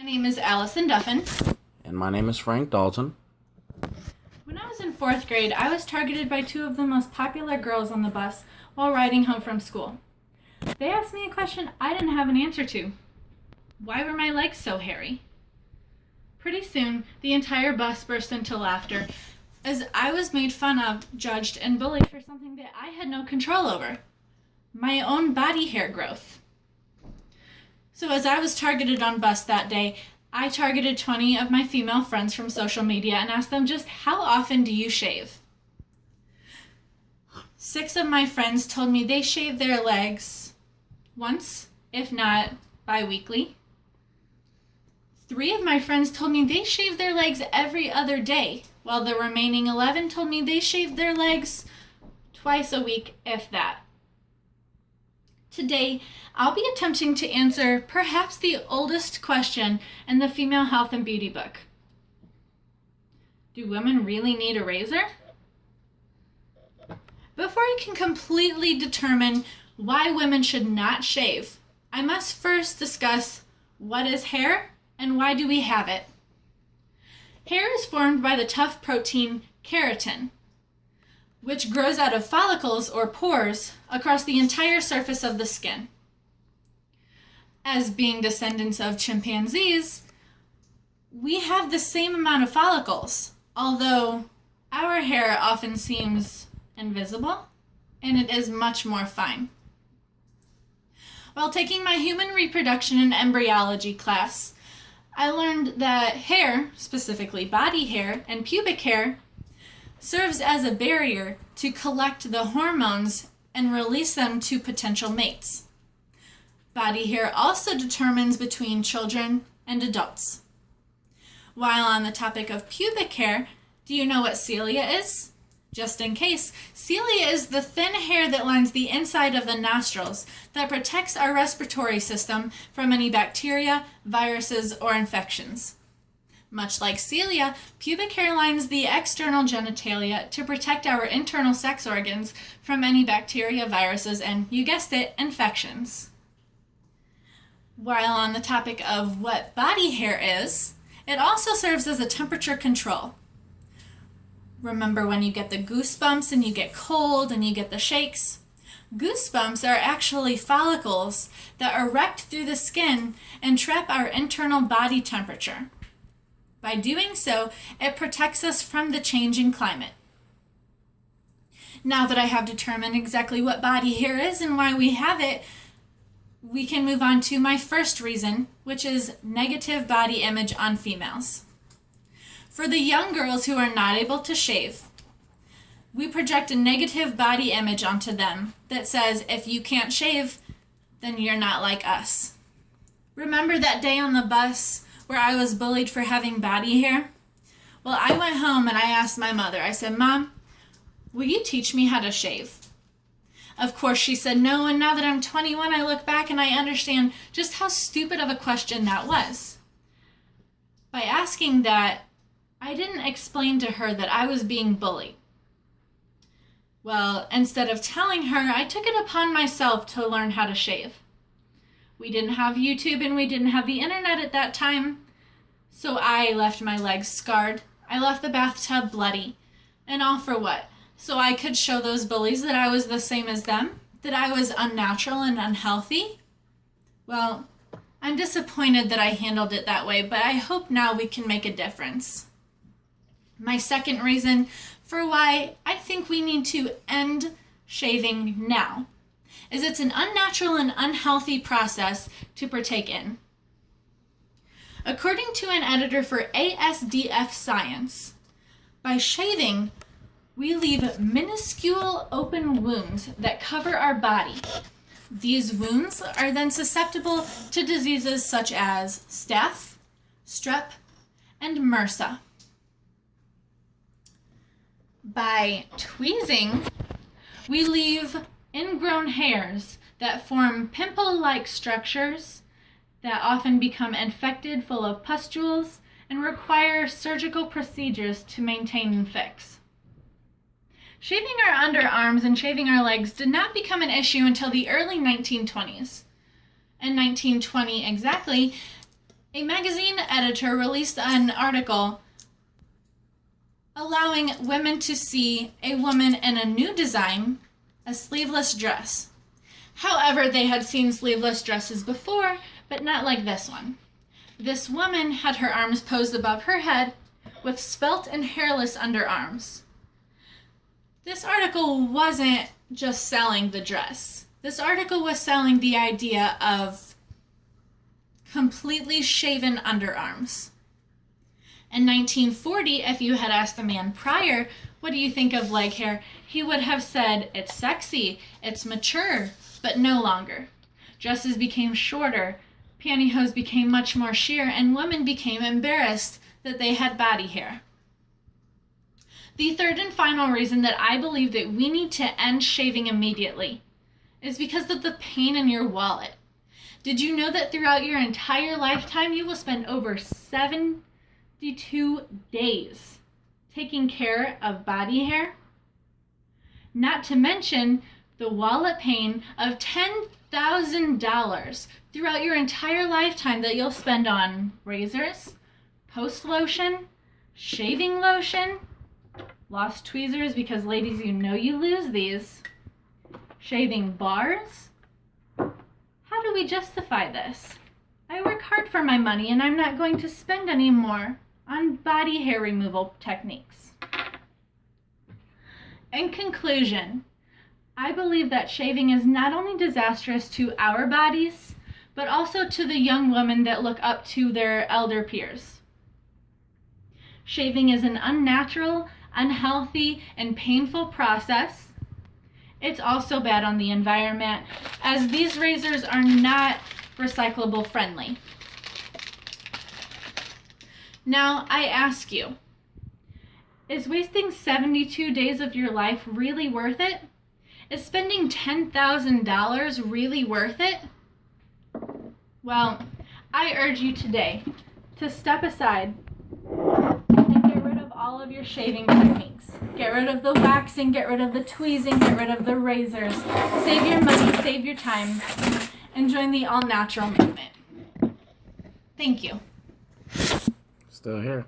My name is Allison Duffin. And my name is Frank Dalton. When I was in 4th grade, I was targeted by two of the most popular girls on the bus while riding home from school. They asked me a question I didn't have an answer to. Why were my legs so hairy? Pretty soon, the entire bus burst into laughter as I was made fun of, judged, and bullied for something that I had no control over: my own body hair growth. So as I was targeted on bus that day, I targeted 20 of my female friends from social media and asked them just how often do you shave? 6 of my friends told me they shave their legs once, if not bi-weekly. 3 of my friends told me they shave their legs every other day, while the remaining 11 told me they shave their legs twice a week, if that. Today, I'll be attempting to answer perhaps the oldest question in the female health and beauty book. Do women really need a razor? Before I can completely determine why women should not shave, I must first discuss what is hair and why do we have it. Hair is formed by the tough protein keratin, which grows out of follicles or pores across the entire surface of the skin. As being descendants of chimpanzees, we have the same amount of follicles, although our hair often seems invisible, and it is much more fine. While taking my human reproduction and embryology class, I learned that hair, specifically body hair and pubic hair, serves as a barrier to collect the hormones and release them to potential mates. Body hair also determines between children and adults. While on the topic of pubic hair, do you know what cilia is? Just in case, cilia is the thin hair that lines the inside of the nostrils that protects our respiratory system from any bacteria, viruses, or infections. Much like cilia, pubic hair lines the external genitalia to protect our internal sex organs from any bacteria, viruses, and, you guessed it, infections. While on the topic of what body hair is, it also serves as a temperature control. Remember when you get the goosebumps and you get cold and you get the shakes? Goosebumps are actually follicles that erect through the skin and trap our internal body temperature. By doing so, it protects us from the changing climate. Now that I have determined exactly what body hair is and why we have it, we can move on to my first reason, which is negative body image on females. For the young girls who are not able to shave, we project a negative body image onto them that says, if you can't shave, then you're not like us. Remember that day on the bus where I was bullied for having body hair? Well, I went home and I asked my mother, I said, Mom, will you teach me how to shave? Of course, she said no, and now that I'm 21, I look back and I understand just how stupid of a question that was. By asking that, I didn't explain to her that I was being bullied. Well, instead of telling her, I took it upon myself to learn how to shave. We didn't have YouTube and we didn't have the internet at that time, so I left my legs scarred. I left the bathtub bloody. And all for what? So I could show those bullies that I was the same as them, that I was unnatural and unhealthy? Well, I'm disappointed that I handled it that way, but I hope now we can make a difference. My second reason for why I think we need to end shaving now is it's an unnatural and unhealthy process to partake in. According to an editor for ASDF Science, by shaving, we leave minuscule open wounds that cover our body. These wounds are then susceptible to diseases such as staph, strep, and MRSA. By tweezing, we leave ingrown hairs that form pimple-like structures that often become infected, full of pustules, and require surgical procedures to maintain and fix. Shaving our underarms and shaving our legs did not become an issue until the early 1920s. In 1920 exactly, A magazine editor released an article allowing women to see a woman in a new design, a sleeveless dress. However, they had seen sleeveless dresses before, but not like this one. This woman had her arms posed above her head with svelte and hairless underarms. This article wasn't just selling the dress. This article was selling the idea of completely shaven underarms. In 1940, if you had asked a man prior, what do you think of leg hair? He would have said, it's sexy, it's mature, but no longer. Dresses became shorter, pantyhose became much more sheer, and women became embarrassed that they had body hair. The third and final reason that I believe that we need to end shaving immediately is because of the pain in your wallet. Did you know that throughout your entire lifetime you will spend over 72 days taking care of body hair? Not to mention the wallet pain of $10,000 throughout your entire lifetime that you'll spend on razors, post lotion, shaving lotion, lost tweezers because ladies, you know you lose these, shaving bars. How do we justify this? I work hard for my money and I'm not going to spend any more on body hair removal techniques. In conclusion, I believe that shaving is not only disastrous to our bodies, but also to the young women that look up to their elder peers. Shaving is an unnatural, unhealthy, and painful process. It's also bad on the environment, as these razors are not recyclable friendly. Now, I ask you, is wasting 72 days of your life really worth it? Is spending $10,000 really worth it? Well, I urge you today to step aside and get rid of all of your shaving techniques. Get rid of the waxing, get rid of the tweezing, get rid of the razors. Save your money, save your time, and join the all-natural movement. Thank you. Still here.